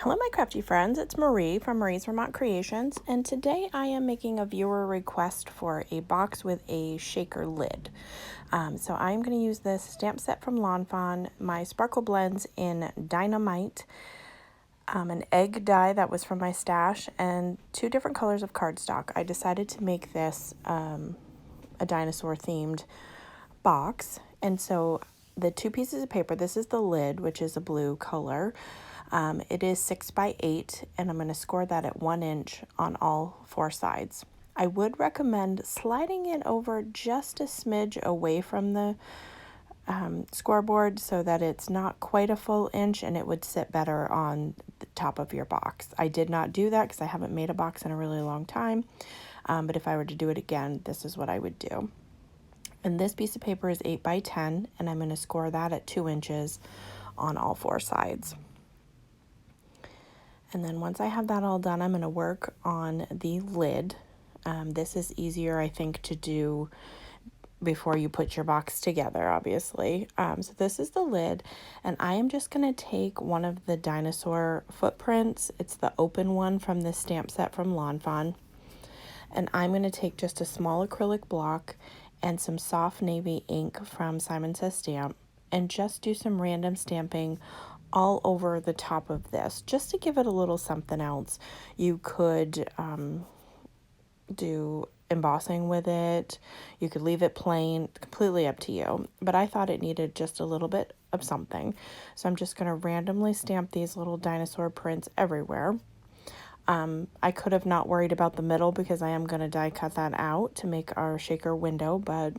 Hello, my crafty friends. It's Marie from Marie's Vermont Creations, and today I am making a viewer request for a box with a shaker lid. So I'm going to use this stamp set from Lawn Fawn, my Sparkle Blends in Dynamite, an egg die that was from my stash, and two different colors of cardstock. I decided to make this a dinosaur themed box, and so the two pieces of paper, this is the lid, which is a blue color. It is 6 by 8, and I'm going to score that at 1 inch on all four sides. I would recommend sliding it over just a smidge away from the scoreboard so that it's not quite a full inch and it would sit better on the top of your box. I did not do that because I haven't made a box in a really long time, but if I were to do it again, this is what I would do. And this piece of paper is 8 by 10, and I'm going to score that at 2 inches on all four sides. And then once I have that all done, I'm going to work on the lid. This is easier, I think, to do before you put your box together, obviously. So this is the lid, and I am just going to take one of the dinosaur footprints. It's the open one from this stamp set from Lawn Fawn. And I'm going to take just a small acrylic block and some soft navy ink from Simon Says Stamp and just do some random stamping all over the top of this, just to give it a little something else. You could do embossing with it. You could leave it plain, completely up to you. But I thought it needed just a little bit of something. So I'm just going to randomly stamp these little dinosaur prints everywhere. I could have not worried about the middle because I am going to die cut that out to make our shaker window, but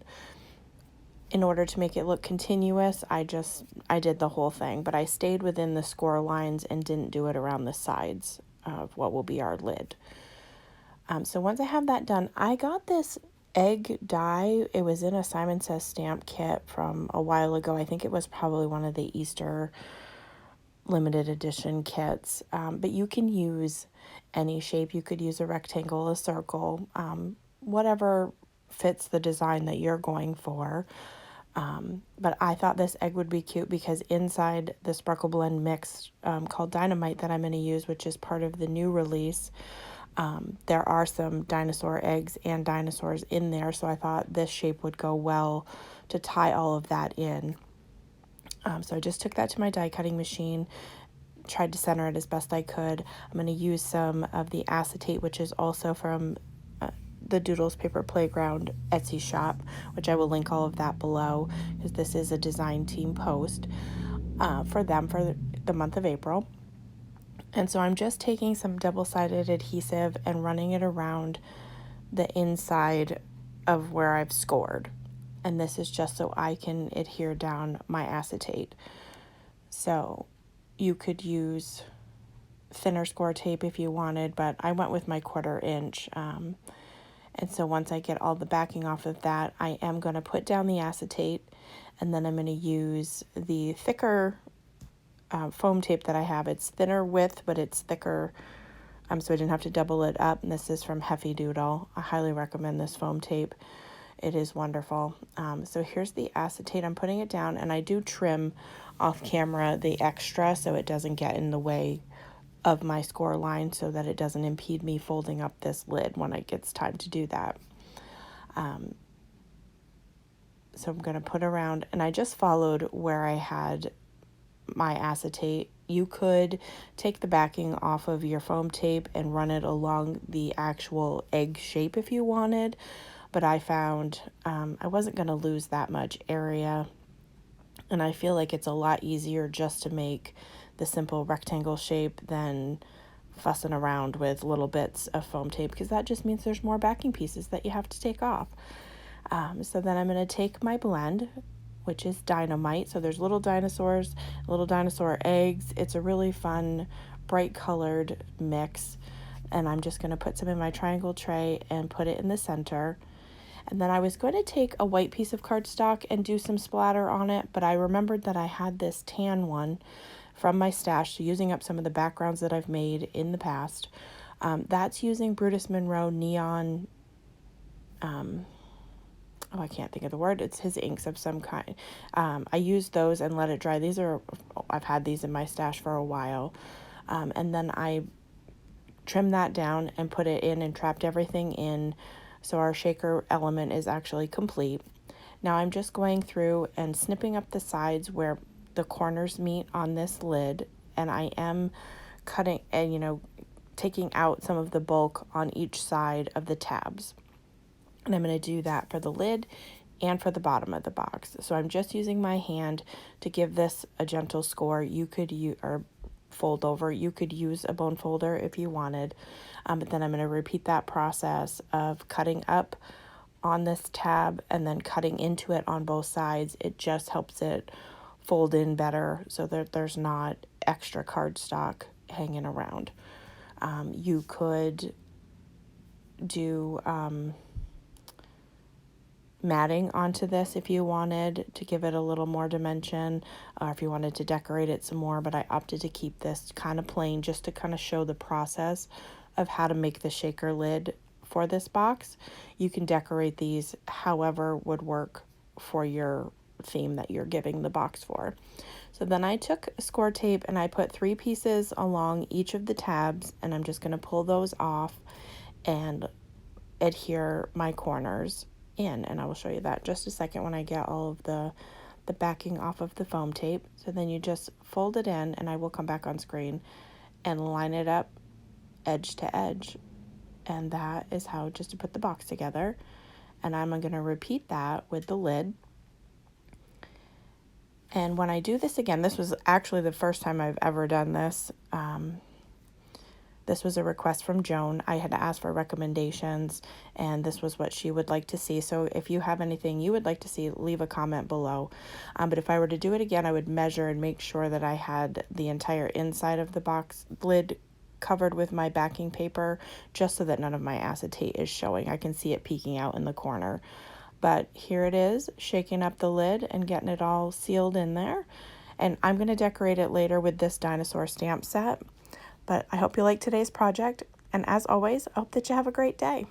in order to make it look continuous, I did the whole thing, but I stayed within the score lines and didn't do it around the sides of what will be our lid. So once I have that done, I got this egg die. It was in a Simon Says Stamp kit from a while ago. I think it was probably one of the Easter limited edition kits, but you can use any shape. You could use a rectangle, a circle, whatever fits the design that you're going for. But I thought this egg would be cute because inside the Sparkle Blend mix called Dynamite that I'm going to use, which is part of the new release, there are some dinosaur eggs and dinosaurs in there, so I thought this shape would go well to tie all of that in. So I just took that to my die cutting machine, tried to center it as best I could. I'm going to use some of the acetate, which is also from the Doodles Paper Playground Etsy shop, which I will link all of that below because this is a design team post for them for the month of April. And so I'm just taking some double-sided adhesive and running it around the inside of where I've scored. And this is just so I can adhere down my acetate. So you could use thinner score tape if you wanted, but I went with my 1/4 inch. And so once I get all the backing off of that, I am going to put down the acetate, and then I'm going to use the thicker foam tape that I have. It's thinner width, but it's thicker, so I didn't have to double it up. And this is from Heffy Doodle. I highly recommend this foam tape. It is wonderful. So here's the acetate. I'm putting it down, and I do trim off camera the extra so it doesn't get in the way of my score line, so that it doesn't impede me folding up this lid when it gets time to do that. So I'm going to put around, and I just followed where I had my acetate. You could take the backing off of your foam tape and run it along the actual egg shape if you wanted, but I found I wasn't going to lose that much area, and I feel like it's a lot easier just to make the simple rectangle shape than fussing around with little bits of foam tape, because that just means there's more backing pieces that you have to take off. So then I'm going to take my blend, which is Dynamite. So there's little dinosaurs, little dinosaur eggs. It's a really fun, bright colored mix. And I'm just going to put some in my triangle tray and put it in the center. And then I was going to take a white piece of cardstock and do some splatter on it, but I remembered that I had this tan one from my stash, so using up some of the backgrounds that I've made in the past. That's using Brutus Monroe neon, I can't think of the word. It's his inks of some kind. I used those and let it dry. I've had these in my stash for a while. And then I trimmed that down and put it in and trapped everything in, so our shaker element is actually complete. Now I'm just going through and snipping up the sides where the corners meet on this lid, and I am cutting and taking out some of the bulk on each side of the tabs. And I'm going to do that for the lid and for the bottom of the box. So I'm just using my hand to give this a gentle score. You could use, or fold over, you could use a bone folder if you wanted. But then I'm going to repeat that process of cutting up on this tab and then cutting into it on both sides. It just helps it fold in better so that there's not extra cardstock hanging around. You could do matting onto this if you wanted to give it a little more dimension, or if you wanted to decorate it some more, but I opted to keep this kind of plain just to kind of show the process of how to make the shaker lid for this box. You can decorate these however would work for your theme that you're giving the box for. So then I took score tape and I put 3 pieces along each of the tabs, and I'm just going to pull those off and adhere my corners in, and I will show you that in just a second when I get all of the backing off of the foam tape. So then you just fold it in, and I will come back on screen and line it up edge to edge, and that is how just to put the box together. And I'm going to repeat that with the lid. And when I do this again, this was actually the first time I've ever done this. This was a request from Joan. I had asked for recommendations, and this was what she would like to see. So if you have anything you would like to see, leave a comment below. But if I were to do it again, I would measure and make sure that I had the entire inside of the box lid covered with my backing paper, just so that none of my acetate is showing. I can see it peeking out in the corner. But here it is, shaking up the lid and getting it all sealed in there. And I'm going to decorate it later with this dinosaur stamp set. But I hope you liked today's project, and as always, I hope that you have a great day.